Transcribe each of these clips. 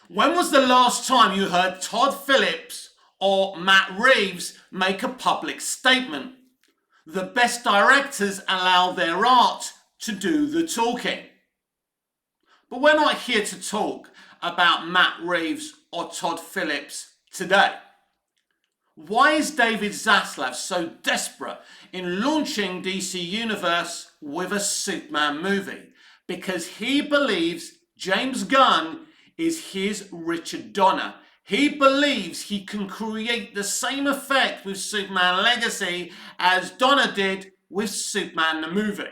When was the last time you heard Todd Phillips or Matt Reeves make a public statement? The best directors allow their art to do the talking. But we're not here to talk about Matt Reeves or Todd Phillips today. Why is David Zaslav so desperate in launching DC Universe with a Superman movie? Because he believes James Gunn is his Richard Donner. He believes he can create the same effect with Superman Legacy as Donner did with Superman the movie.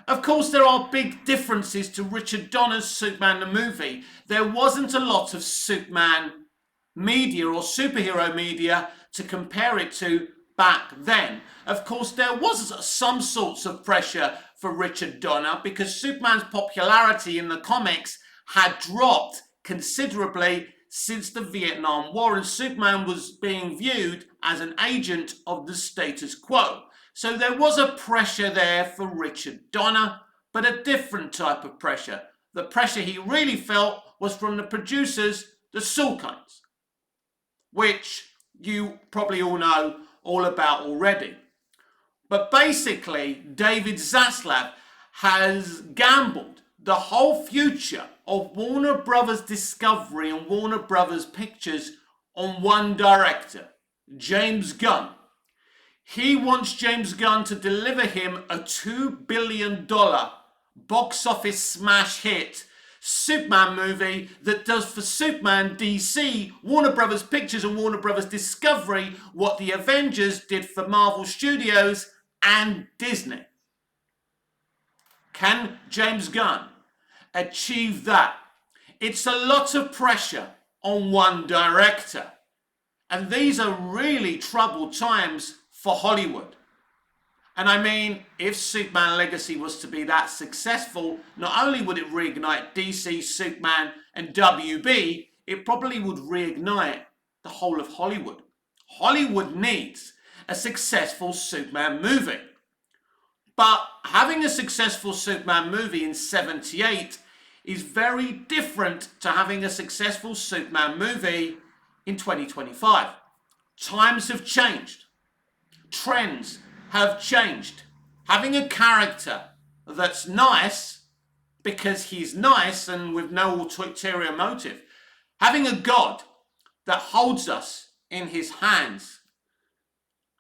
Of course, there are big differences to Richard Donner's Superman the movie. There wasn't a lot of Superman media or superhero media to compare it to back then. Of course, there was some sorts of pressure for Richard Donner because Superman's popularity in the comics had dropped considerably since the Vietnam War, and Superman was being viewed as an agent of the status quo. So there was a pressure there for Richard Donner, but a different type of pressure. The pressure he really felt was from the producers, the Salkinds, which you probably all know all about already. But basically, David Zaslav has gambled the whole future of Warner Brothers Discovery and Warner Brothers Pictures on one director, James Gunn. He wants James Gunn to deliver him a $2 billion box office smash hit Superman movie that does for Superman, DC, Warner Brothers Pictures and Warner Brothers Discovery what the Avengers did for Marvel Studios and Disney. Can James Gunn achieve that? It's a lot of pressure on one director. And these are really troubled times for Hollywood. And I mean, if Superman Legacy was to be that successful, not only would it reignite DC, Superman, and WB, it probably would reignite the whole of Hollywood. Hollywood needs a successful Superman movie. But having a successful Superman movie in '78 is very different to having a successful Superman movie in 2025. Times have changed. Trends have changed. Having a character that's nice because he's nice and with no ulterior motive. Having a God that holds us in his hands.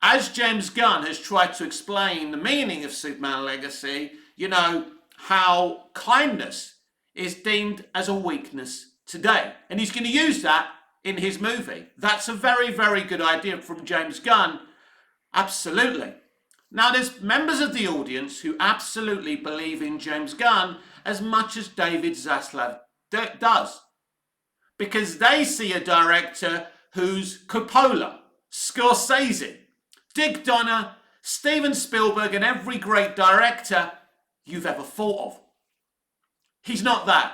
As James Gunn has tried to explain the meaning of Superman Legacy, you know, how kindness is deemed as a weakness today. And he's going to use that in his movie. That's a very, very good idea from James Gunn. Absolutely. Now, there's members of the audience who absolutely believe in James Gunn as much as David Zaslav does. Because they see a director who's Coppola, Scorsese, Dick Donner, Steven Spielberg, and every great director you've ever thought of. He's not that.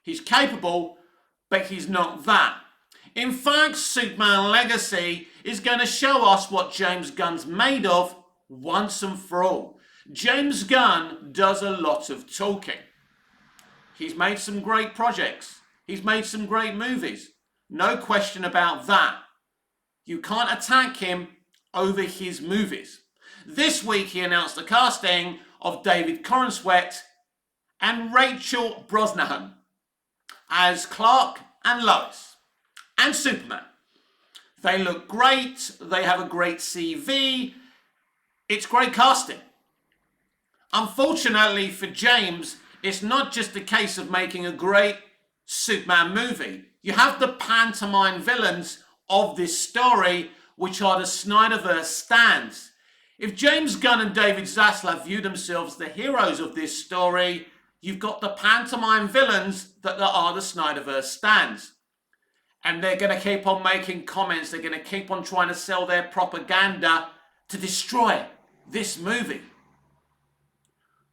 He's capable, but he's not that. In fact, Superman Legacy is going to show us what James Gunn's made of once and for all. James Gunn does a lot of talking. He's made some great projects. He's made some great movies. No question about that. You can't attack him over his movies. This week he announced the casting of David Corenswet and Rachel Brosnahan as Clark and Lois and Superman. They look great. They have a great CV. It's great casting. Unfortunately for James, it's not just a case of making a great Superman movie. You have the pantomime villains of this story, which are the Snyderverse stands. If James Gunn and David Zaslav view themselves the heroes of this story, you've got the pantomime villains that are the Snyderverse stands. And they're going to keep on making comments. They're going to keep on trying to sell their propaganda to destroy this movie.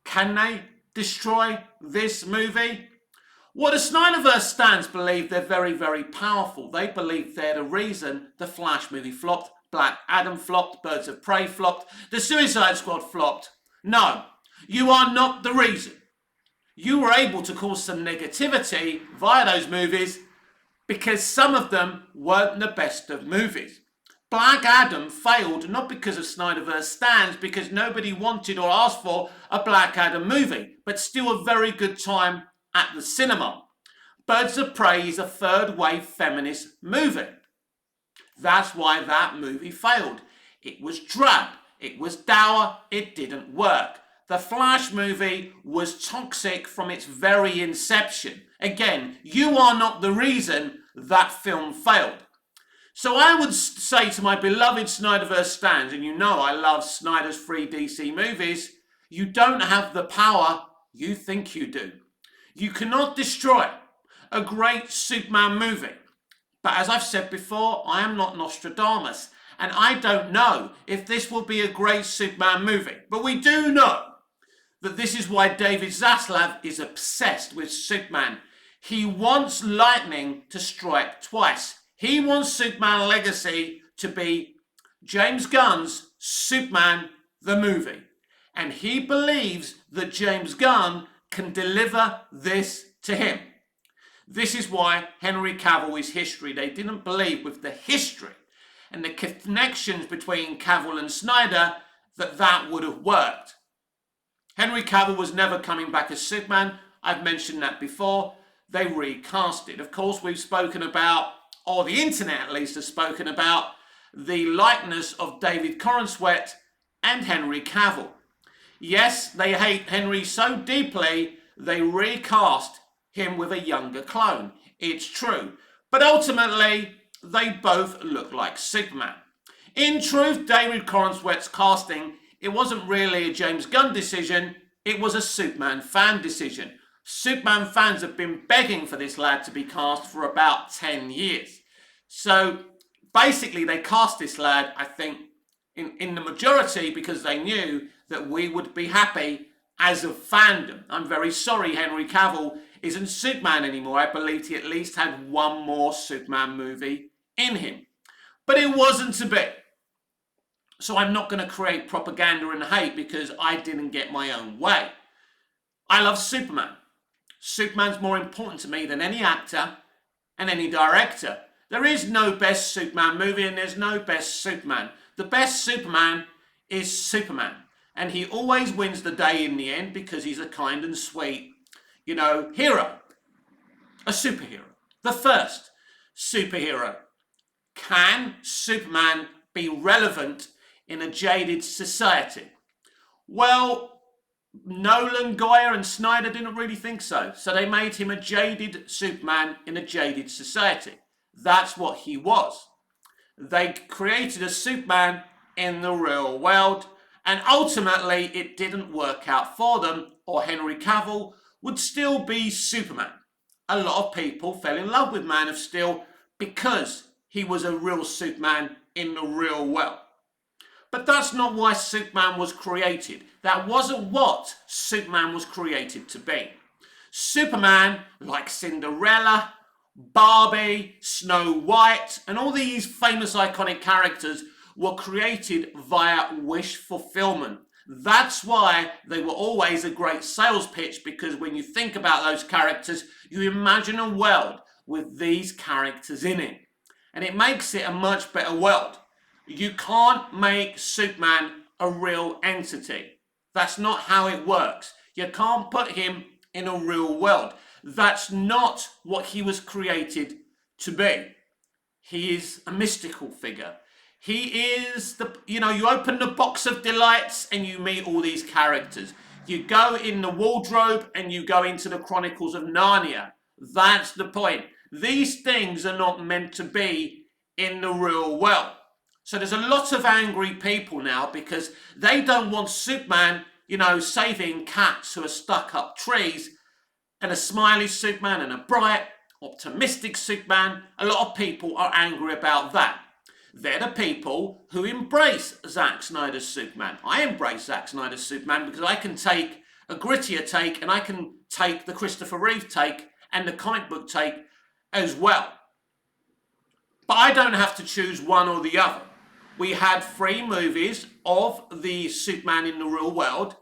Can they destroy this movie? Well, the Snyderverse stands believe they're very, very powerful. They believe they're the reason the Flash movie flopped, Black Adam flopped, Birds of Prey flopped, the Suicide Squad flopped. No, you are not the reason. You were able to cause some negativity via those movies, because some of them weren't the best of movies. Black Adam failed not because of Snyderverse stands, because nobody wanted or asked for a Black Adam movie, but still a very good time at the cinema. Birds of Prey is a third-wave feminist movie. That's why that movie failed. It was drab, it was dour, it didn't work. The Flash movie was toxic from its very inception. Again, you are not the reason that film failed. So I would say to my beloved Snyderverse stands, and you know I love Snyder's 3 DC movies, you don't have the power you think you do. You cannot destroy a great Superman movie. But as I've said before, I am not Nostradamus, and I don't know if this will be a great Superman movie. But we do know that this is why David Zaslav is obsessed with Superman. He wants lightning to strike twice. He wants Superman Legacy to be James Gunn's Superman the movie. And he believes that James Gunn can deliver this to him. This is why Henry Cavill is history. They didn't believe with the history and the connections between Cavill and Snyder that would have worked. Henry Cavill was never coming back as Superman. I've mentioned that before. They recast it. Of course, we've spoken about, or the internet at least has spoken about, the likeness of David Corenswet and Henry Cavill. Yes, they hate Henry so deeply, they recast him with a younger clone. It's true. But ultimately, they both look like Superman. In truth, David Corenswet's casting, it wasn't really a James Gunn decision, it was a Superman fan decision. Superman fans have been begging for this lad to be cast for about 10 years. So basically they cast this lad, I think, in the majority because they knew that we would be happy as a fandom. I'm very sorry Henry Cavill isn't Superman anymore. I believed he at least had one more Superman movie in him. But it wasn't to be. So I'm not going to create propaganda and hate because I didn't get my own way. I love Superman. Superman's more important to me than any actor and any director. There is no best Superman movie and there's no best Superman. The best Superman is Superman. And he always wins the day in the end because he's a kind and sweet, hero. A superhero. The first superhero. Can Superman be relevant in a jaded society? Well, Nolan, Goyer and Snyder didn't really think so. So they made him a jaded Superman in a jaded society. That's what he was. They created a Superman in the real world, and ultimately it didn't work out for them, or Henry Cavill would still be Superman. A lot of people fell in love with Man of Steel because he was a real Superman in the real world. But that's not why Superman was created. That wasn't what Superman was created to be. Superman, like Cinderella, Barbie, Snow White, and all these famous iconic characters were created via wish fulfillment. That's why they were always a great sales pitch, because when you think about those characters, you imagine a world with these characters in it. And it makes it a much better world. You can't make Superman a real entity. That's not how it works. You can't put him in a real world. That's not what he was created to be. He is a mystical figure. He is you open the box of delights and you meet all these characters. You go in the wardrobe and you go into the Chronicles of Narnia. That's the point. These things are not meant to be in the real world. So there's a lot of angry people now because they don't want Superman, saving cats who are stuck up trees, and a smiley Superman and a bright, optimistic Superman. A lot of people are angry about that. They're the people who embrace Zack Snyder's Superman. I embrace Zack Snyder's Superman because I can take a grittier take and I can take the Christopher Reeve take and the comic book take as well. But I don't have to choose one or the other. We had 3 movies of the Superman in the real world,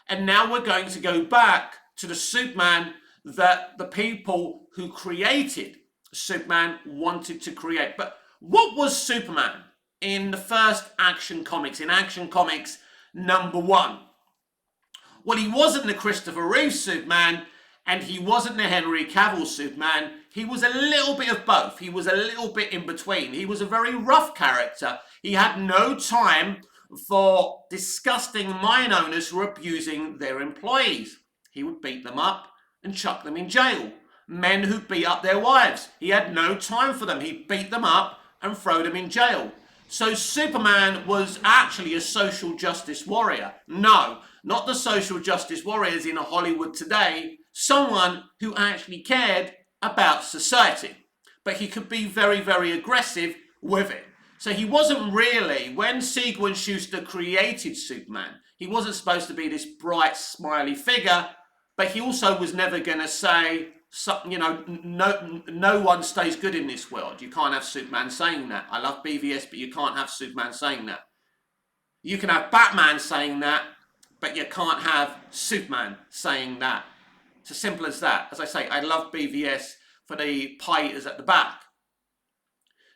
and now we're going to go back to the Superman that the people who created Superman wanted to create. But what was Superman in the first Action Comics, in Action Comics #1? Well, he wasn't the Christopher Reeve Superman, and he wasn't the Henry Cavill Superman. He was a little bit of both. He was a little bit in between. He was a very rough character. He had no time for disgusting mine owners who were abusing their employees. He would beat them up and chuck them in jail. Men who beat up their wives. He had no time for them. He'd beat them up and throw them in jail. So Superman was actually a social justice warrior. No, not the social justice warriors in Hollywood today. Someone who actually cared about society. But he could be very, very aggressive with it. So he wasn't really, when Siegel and Schuster created Superman, he wasn't supposed to be this bright, smiley figure, but he also was never going to say, you know, no one stays good in this world. You can't have Superman saying that. I love BVS, but you can't have Superman saying that. You can have Batman saying that, but you can't have Superman saying that. It's as simple as that. As I say, I love BVS for the pie eaters at the back.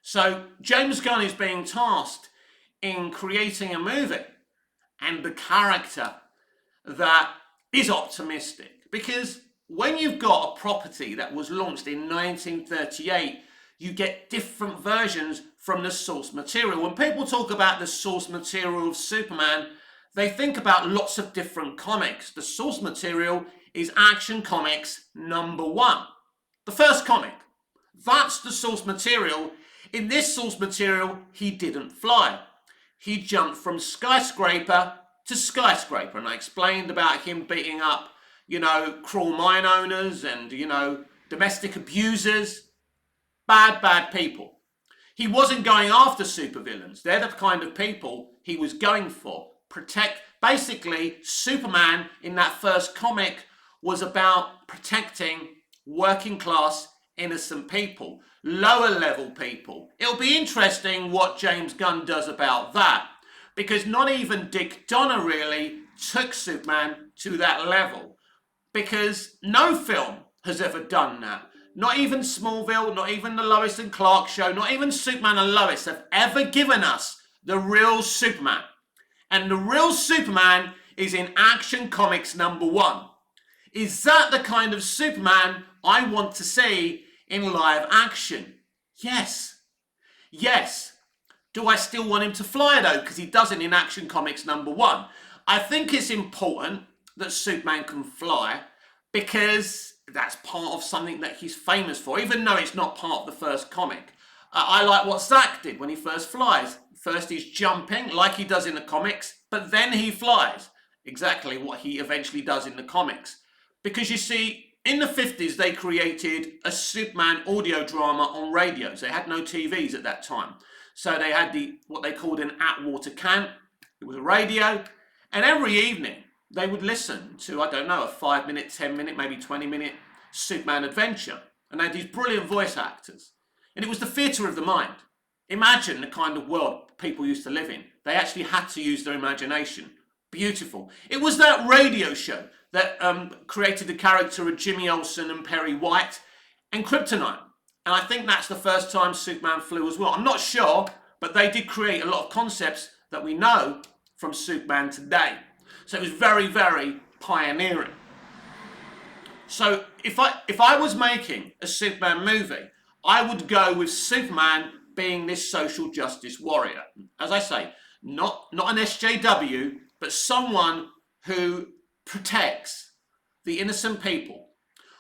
So James Gunn is being tasked in creating a movie and the character that is optimistic. Because when you've got a property that was launched in 1938, you get different versions from the source material. When people talk about the source material of Superman, they think about lots of different comics. The source material is Action Comics #1. The first comic. That's the source material. In this source material, he didn't fly. He jumped from skyscraper to skyscraper. And I explained about him beating up, you know, cruel mine owners and, you know, domestic abusers. Bad people. He wasn't going after supervillains. They're the kind of people he was going for. Basically, Superman in that first comic was about protecting working class innocent people, lower level people. It'll be interesting what James Gunn does about that, because not even Dick Donner really took Superman to that level, because no film has ever done that. Not even Smallville, not even the Lois and Clark show, not even Superman and Lois have ever given us the real Superman. And the real Superman is in Action Comics #1. Is that the kind of Superman I want to see in live action? Yes. Yes. Do I still want him to fly though? Because he doesn't in Action Comics #1. I think it's important that Superman can fly because that's part of something that he's famous for, even though it's not part of the first comic. I like what Zach did when he first flies. First he's jumping like he does in the comics, but then he flies. Exactly what he eventually does in the comics. Because you see, in the 50s, they created a Superman audio drama on radios. They had no TVs at that time. So they had what they called an Atwater camp. It was a radio. And every evening, they would listen to, I don't know, a 5-minute, 10-minute, maybe 20-minute Superman adventure. And they had these brilliant voice actors. And it was the theatre of the mind. Imagine the kind of world people used to live in. They actually had to use their imagination. Beautiful. It was that radio show that created the character of Jimmy Olsen and Perry White and Kryptonite. And I think that's the first time Superman flew as well. I'm not sure, but they did create a lot of concepts that we know from Superman today. So it was very, very pioneering. So if I was making a Superman movie, I would go with Superman being this social justice warrior. As I say, not an SJW, but someone who protects the innocent people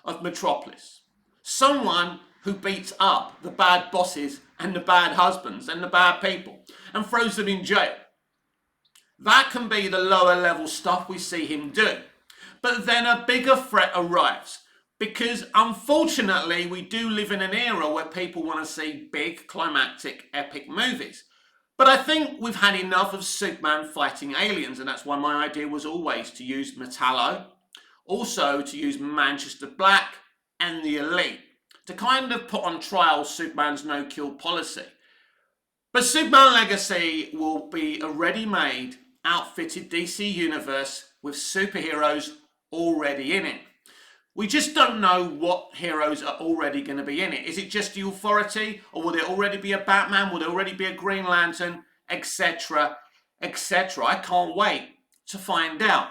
of Metropolis. Someone who beats up the bad bosses and the bad husbands and the bad people and throws them in jail. That can be the lower level stuff we see him do. But then a bigger threat arrives, because unfortunately we do live in an era where people want to see big, climactic, epic movies. But I think we've had enough of Superman fighting aliens, and that's why my idea was always to use Metallo, also to use Manchester Black and the Elite, to kind of put on trial Superman's no-kill policy. But Superman Legacy will be a ready-made, outfitted DC universe with superheroes already in it. We just don't know what heroes are already going to be in it. Is it just the Authority, or will there already be a Batman? Will there already be a Green Lantern, etc., etc.? I can't wait to find out.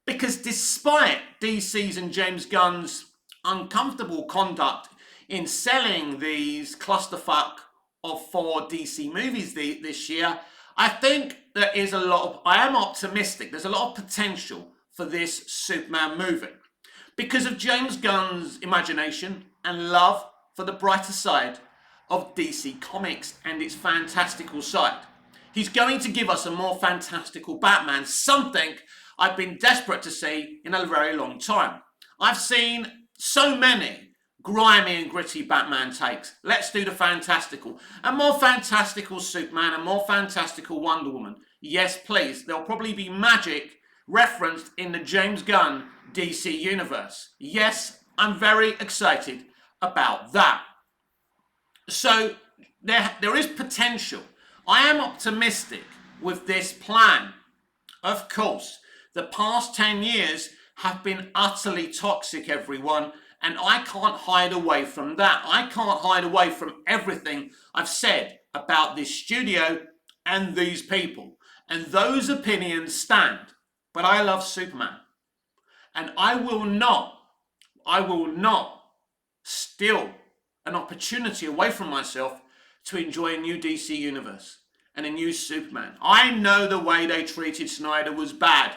Because despite DC's and James Gunn's uncomfortable conduct in selling these clusterfuck of 4 DC movies this year, I think there is I am optimistic. There's a lot of potential for this Superman movie because of James Gunn's imagination and love for the brighter side of DC Comics and its fantastical side. He's going to give us a more fantastical Batman, something I've been desperate to see in a very long time. I've seen so many grimy and gritty Batman takes. Let's do the fantastical. A more fantastical Superman, a more fantastical Wonder Woman. Yes, please. There'll probably be magic referenced in the James Gunn DC universe. Yes, I'm very excited about that. So there is potential. I am optimistic with this plan. Of course, the past 10 years have been utterly toxic, everyone, and I can't hide away from that. I can't hide away from everything I've said about this studio and these people. And those opinions stand. But I love Superman. And I will not steal an opportunity away from myself to enjoy a new DC universe and a new Superman. I know the way they treated Snyder was bad.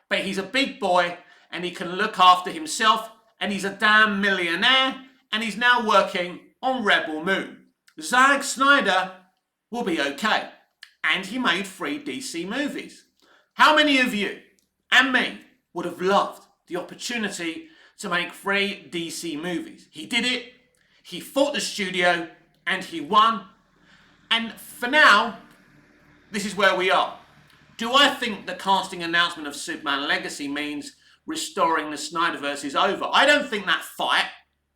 But he's a big boy and he can look after himself and he's a damn millionaire and he's now working on Rebel Moon. Zack Snyder will be okay. And he made 3 DC movies. How many of you and me would have loved the opportunity to make 3 DC movies? He did it, he fought the studio and he won. And for now, this is where we are. Do I think the casting announcement of Superman Legacy means restoring the Snyderverse is over? I don't think that fight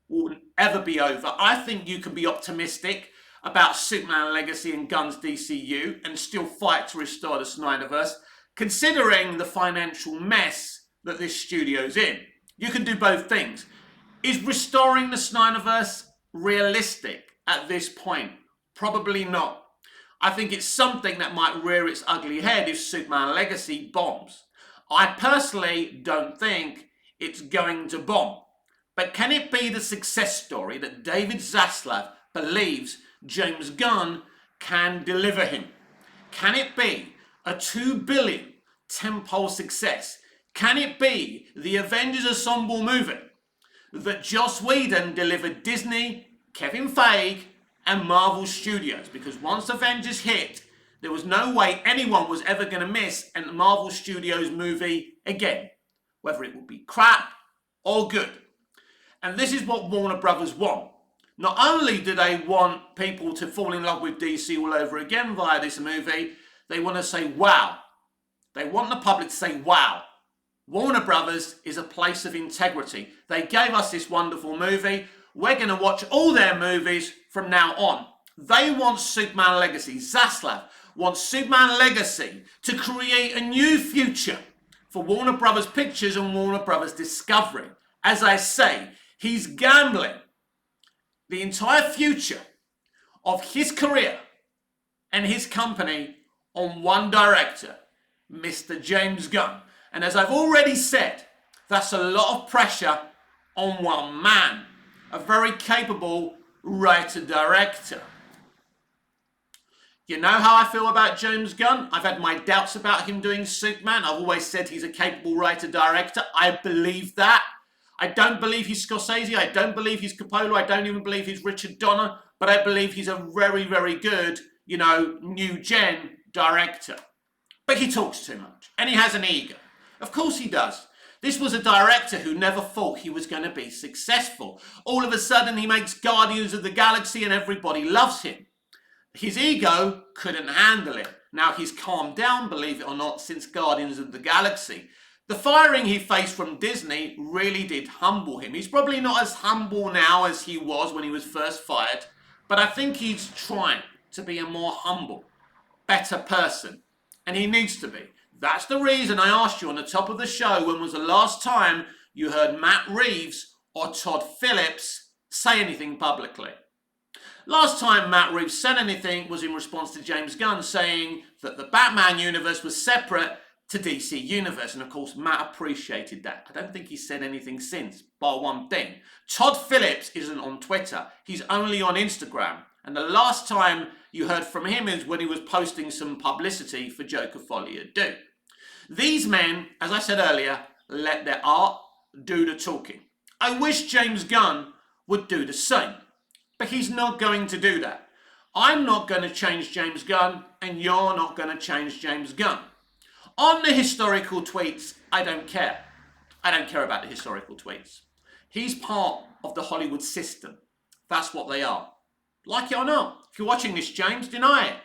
will ever be over. I think you can be optimistic about Superman Legacy and Gunn's DCU and still fight to restore the Snyderverse, considering the financial mess that this studio's in. You can do both things. Is restoring the Snyderverse realistic at this point? Probably not. I think it's something that might rear its ugly head if Superman Legacy bombs. I personally don't think it's going to bomb. But can it be the success story that David Zaslav believes James Gunn can deliver him? Can it be a $2 billion tentpole success? Can it be the Avengers Ensemble movie that Joss Whedon delivered Disney, Kevin Feige, and Marvel Studios? Because once Avengers hit, there was no way anyone was ever going to miss a Marvel Studios movie again, whether it would be crap or good. And this is what Warner Brothers want. Not only do they want people to fall in love with DC all over again via this movie, they want to say, wow. They want the public to say, wow. Warner Brothers is a place of integrity. They gave us this wonderful movie. We're going to watch all their movies from now on. They want Superman Legacy. Zaslav wants Superman Legacy to create a new future for Warner Brothers Pictures and Warner Brothers Discovery. As I say, he's gambling the entire future of his career and his company on one director, Mr. James Gunn. And as I've already said, that's a lot of pressure on one man, a very capable writer-director. You know how I feel about James Gunn? I've had my doubts about him doing Superman. I've always said he's a capable writer-director. I believe that. I don't believe he's Scorsese. I don't believe he's Coppola. I don't even believe he's Richard Donner. But I believe he's a very, very good, new-gen director. But he talks too much. And he has an ego. Of course he does. This was a director who never thought he was going to be successful. All of a sudden he makes Guardians of the Galaxy and everybody loves him. His ego couldn't handle it. Now he's calmed down, believe it or not, since Guardians of the Galaxy. The firing he faced from Disney really did humble him. He's probably not as humble now as he was when he was first fired, but I think he's trying to be a more humble, better person, and he needs to be. That's the reason I asked you on the top of the show, when was the last time you heard Matt Reeves or Todd Phillips say anything publicly. Last time Matt Reeves said anything was in response to James Gunn saying that the Batman universe was separate to DC Universe, and of course Matt appreciated that. I don't think he said anything since, bar one thing. Todd Phillips isn't on Twitter, he's only on Instagram, and the last time you heard from him is when he was posting some publicity for Joker Folie à Deux. These men, as I said earlier, let their art do the talking. I wish James Gunn would do the same. But he's not going to do that. I'm not going to change James Gunn, and you're not going to change James Gunn. On the historical tweets, I don't care. I don't care about the historical tweets. He's part of the Hollywood system. That's what they are. Like it or not. If you're watching this, James, deny it.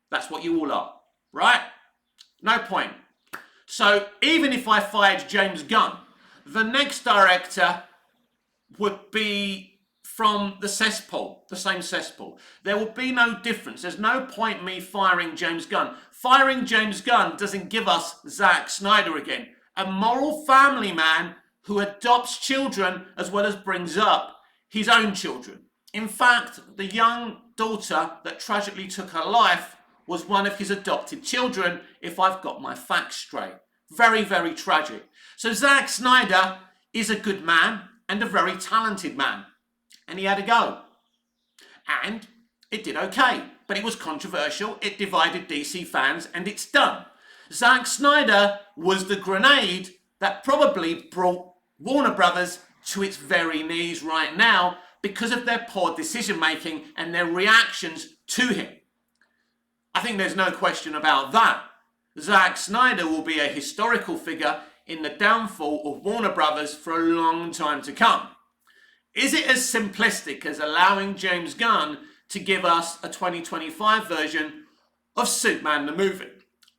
That's what you all are. Right? No point. So even if I fired James Gunn, the next director would be from the cesspool, the same cesspool. There will be no difference. There's no point me firing James Gunn. Firing James Gunn doesn't give us Zack Snyder again. A moral family man who adopts children as well as brings up his own children. In fact, the young daughter that tragically took her life was one of his adopted children, if I've got my facts straight. Very, very tragic. So Zack Snyder is a good man and a very talented man. And he had a go. And it did okay. But it was controversial, it divided DC fans, and it's done. Zack Snyder was the grenade that probably brought Warner Brothers to its very knees right now because of their poor decision making and their reactions to him. I think there's no question about that. Zack Snyder will be a historical figure in the downfall of Warner Brothers for a long time to come. Is it as simplistic as allowing James Gunn to give us a 2025 version of Superman the movie?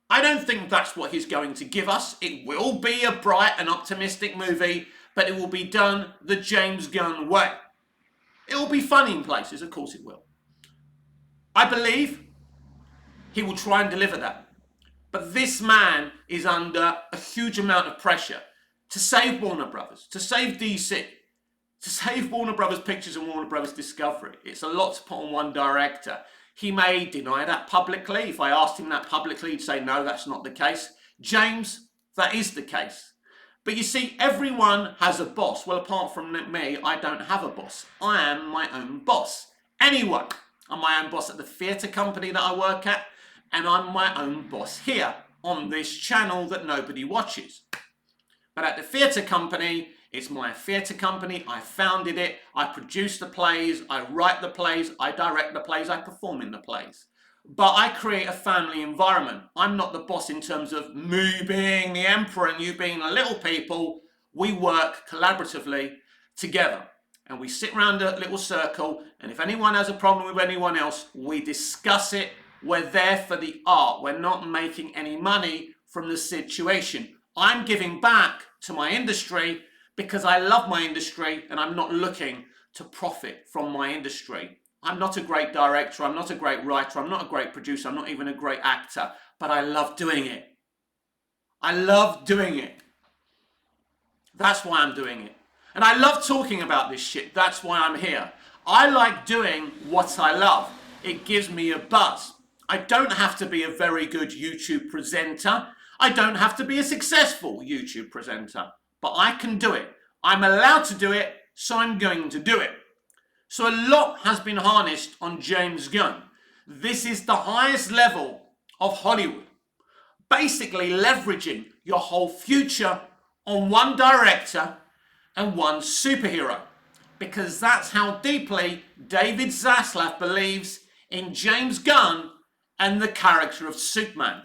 I don't think that's what he's going to give us. It will be a bright and optimistic movie, but it will be done the James Gunn way. It will be funny in places, of course it will. I believe he will try and deliver that. But this man is under a huge amount of pressure to save Warner Brothers, to save DC, to save Warner Brothers Pictures and Warner Brothers Discovery. It's a lot to put on one director. He may deny that publicly. If I asked him that publicly, he'd say, no, that's not the case. James, that is the case. But you see, everyone has a boss. Well, apart from me, I don't have a boss. I am my own boss. Anyone. I'm my own boss at the theatre company that I work at, and I'm my own boss here on this channel that nobody watches. But at the theatre company, it's my theatre company, I founded it, I produce the plays, I write the plays, I direct the plays, I perform in the plays. But I create a family environment. I'm not the boss in terms of me being the emperor and you being the little people. We work collaboratively together. And we sit around a little circle, and if anyone has a problem with anyone else, we discuss it. We're there for the art. We're not making any money from the situation. I'm giving back to my industry because I love my industry and I'm not looking to profit from my industry. I'm not a great director, I'm not a great writer, I'm not a great producer, I'm not even a great actor, but I love doing it. I love doing it. That's why I'm doing it. And I love talking about this shit, that's why I'm here. I like doing what I love. It gives me a buzz. I don't have to be a very good YouTube presenter. I don't have to be a successful YouTube presenter. But I can do it. I'm allowed to do it, so I'm going to do it. So a lot has been harnessed on James Gunn. This is the highest level of Hollywood. Basically leveraging your whole future on one director and one superhero. Because that's how deeply David Zaslav believes in James Gunn and the character of Superman.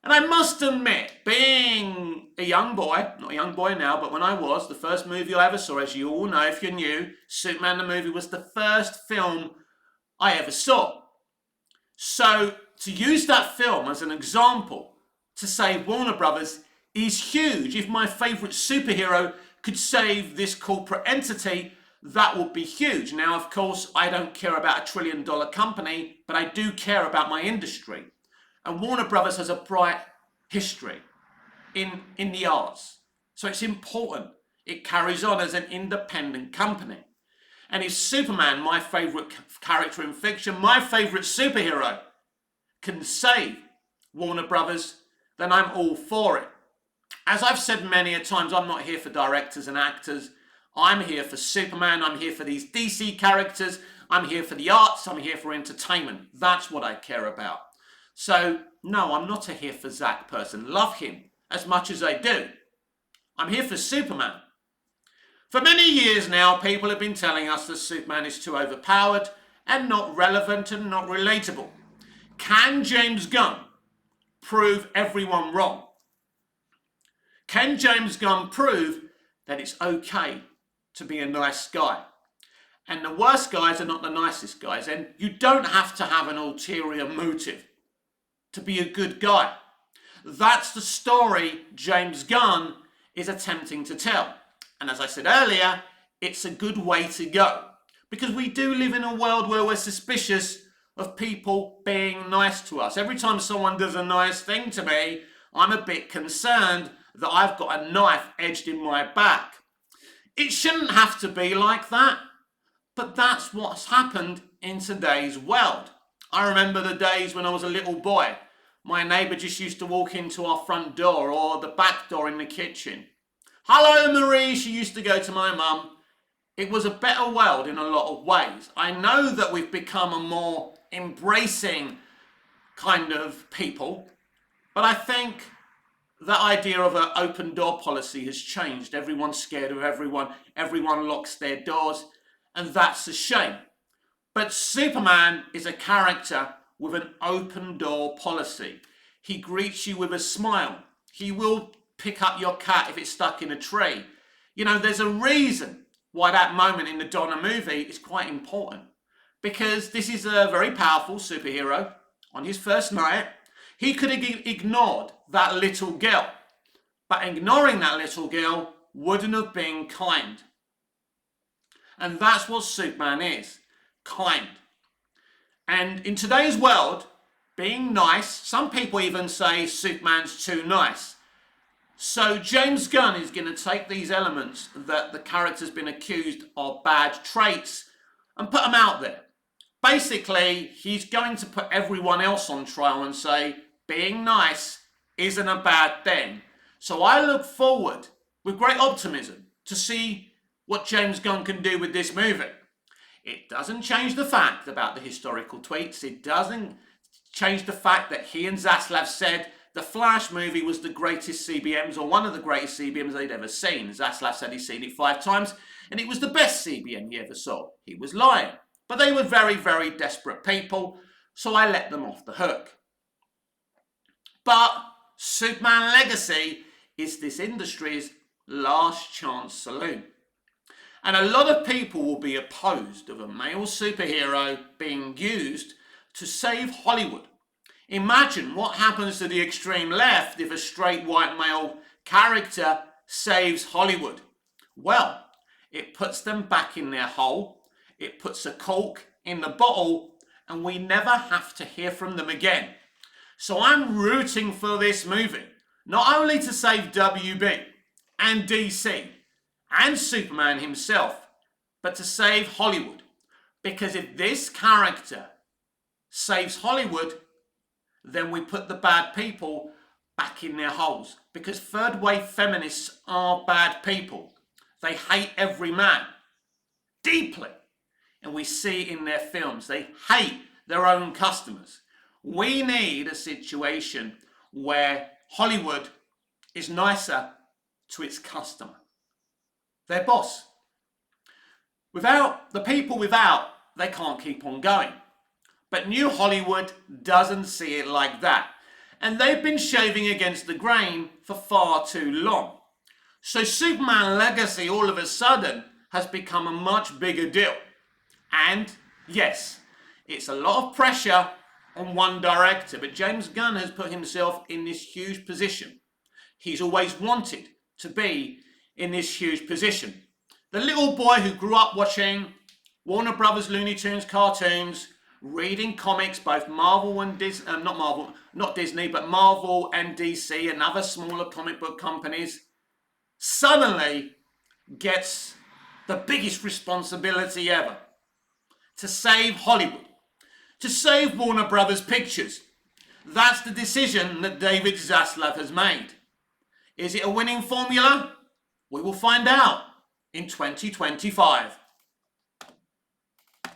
And I must admit, being a young boy, not a young boy now, but when I was, the first movie I ever saw, as you all know if you're new, Superman the movie was the first film I ever saw. So to use that film as an example to save Warner Brothers is huge. If my favourite superhero could save this corporate entity, that would be huge. Now, of course, I don't care about $1 trillion company, but I do care about my industry. And Warner Brothers has a bright history in the arts. So it's important. It carries on as an independent company. And if Superman, my favourite character in fiction, my favourite superhero, can save Warner Brothers, then I'm all for it. As I've said many a times, I'm not here for directors and actors. I'm here for Superman. I'm here for these DC characters. I'm here for the arts. I'm here for entertainment. That's what I care about. So, no, I'm not a here for Zack person. Love him as much as I do. I'm here for Superman. For many years now, people have been telling us that Superman is too overpowered and not relevant and not relatable. Can James Gunn prove everyone wrong? Can James Gunn prove that it's okay to be a nice guy? And the worst guys are not the nicest guys. And you don't have to have an ulterior motive to be a good guy. That's the story James Gunn is attempting to tell. And as I said earlier, it's a good way to go. Because we do live in a world where we're suspicious of people being nice to us. Every time someone does a nice thing to me, I'm a bit concerned that I've got a knife edged in my back. It shouldn't have to be like that, but that's what's happened in today's world. I remember the days when I was a little boy. My neighbour just used to walk into our front door or the back door in the kitchen. Hello, Marie, she used to go to my mum. It was a better world in a lot of ways. I know that we've become a more embracing kind of people, but I think that idea of an open door policy has changed. Everyone's scared of everyone. Everyone locks their doors, and that's a shame. But Superman is a character with an open door policy. He greets you with a smile. He will pick up your cat if it's stuck in a tree. You know, there's a reason why that moment in the Donna movie is quite important. Because this is a very powerful superhero. On his first night, he could have ignored that little girl. But ignoring that little girl wouldn't have been kind. And that's what Superman is. Kind. And in today's world, being nice, some people even say Superman's too nice. So James Gunn is going to take these elements that the character's been accused of bad traits and put them out there. Basically, he's going to put everyone else on trial and say, being nice isn't a bad thing. So I look forward with great optimism to see what James Gunn can do with this movie. It doesn't change the fact about the historical tweets. It doesn't change the fact that he and Zaslav said the Flash movie was the greatest CBMs, or one of the greatest CBMs they'd ever seen. Zaslav said he'd seen it 5 times, and it was the best CBM he ever saw. He was lying. But they were very, very desperate people, so I let them off the hook. But Superman Legacy is this industry's last chance saloon. And a lot of people will be opposed of a male superhero being used to save Hollywood. Imagine what happens to the extreme left if a straight white male character saves Hollywood. Well, it puts them back in their hole, it puts a cork in the bottle, and we never have to hear from them again. So I'm rooting for this movie, not only to save WB and DC and Superman himself, but to save Hollywood. Because if this character saves Hollywood, then we put the bad people back in their holes. Because third wave feminists are bad people. They hate every man deeply. And we see in their films, they hate their own customers. We need a situation where Hollywood is nicer to its customer, their boss. Without the people without, they can't keep on going. But New Hollywood doesn't see it like that. And they've been shaving against the grain for far too long. So Superman Legacy all of a sudden has become a much bigger deal. And yes, it's a lot of pressure on one director, but James Gunn has put himself in this huge position. He's always wanted to be in this huge position. The little boy who grew up watching Warner Brothers Looney Tunes cartoons, reading comics, both Marvel and Disney, not Disney, but Marvel and DC and other smaller comic book companies, suddenly gets the biggest responsibility ever to save Hollywood, to save Warner Brothers Pictures. That's the decision that David Zaslav has made. Is it a winning formula? We will find out in 2025.